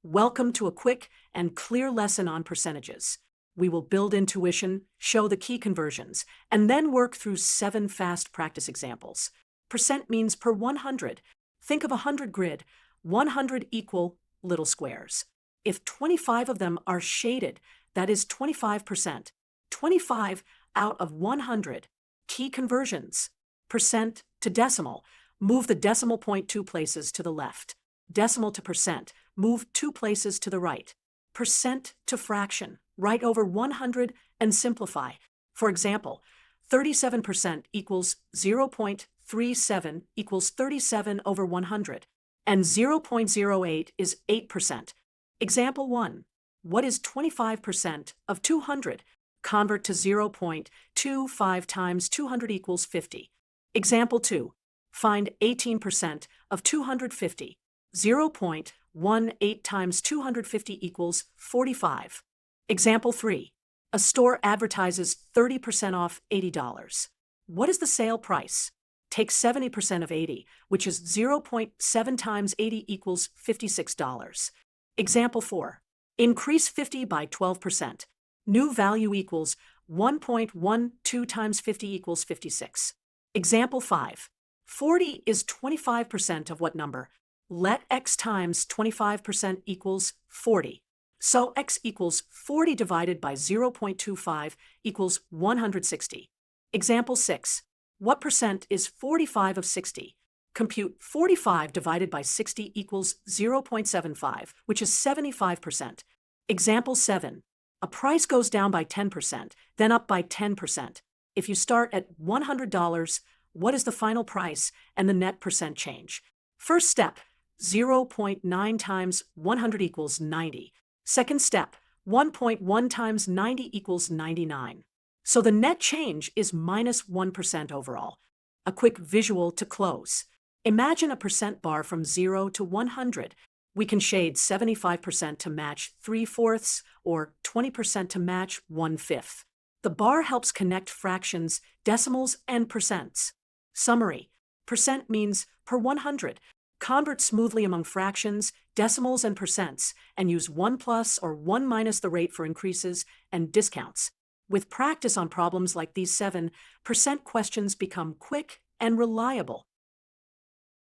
Welcome to a quick and clear lesson on percentages. We will build intuition, show the key conversions, and then work through 7 fast practice examples. Percent means per 100. Think of a 100 grid, 100 equal little squares. If 25 of them are shaded, that is 25%. 25 out of 100. Key conversions. Percent to decimal. Move the decimal point 2 places to the left. Decimal to percent. Move 2 places to the right. Percent to fraction. Write over 100 and simplify. For example, 37% equals 0.37 equals 37 over 100, and 0.08 is 8%. Example 1. What is 25% of 200? Convert to 0.25 times 200 equals 50. Example 2. Find 18% of 250. 0.18 times 250 equals 45. Example 3. A store advertises 30% off $80. What is the sale price? Take 70% of 80, which is 0.7 times 80 equals $56. Example 4. Increase 50 by 12%. New value equals 1.12 times 50 equals 56. Example 5. 40 is 25% of what number? Let x times 25% equals 40. So x equals 40 divided by 0.25 equals 160. Example 6. What percent is 45 of 60? Compute 45 divided by 60 equals 0.75, which is 75%. Example 7. A price goes down by 10%, then up by 10%. If you start at $100, what is the final price and the net percent change? First step, 0.9 times 100 equals 90. Second step, 1.1 times 90 equals 99. So the net change is minus 1% overall. A quick visual to close. Imagine a percent bar from 0 to 100. We can shade 75% to match 3/4 or 20% to match 1/5. The bar helps connect fractions, decimals, and percents. Summary. Percent means per 100. Convert smoothly among fractions, decimals, and percents, and use 1 plus or 1 minus the rate for increases and discounts. With practice on problems like these 7, percent questions become quick and reliable.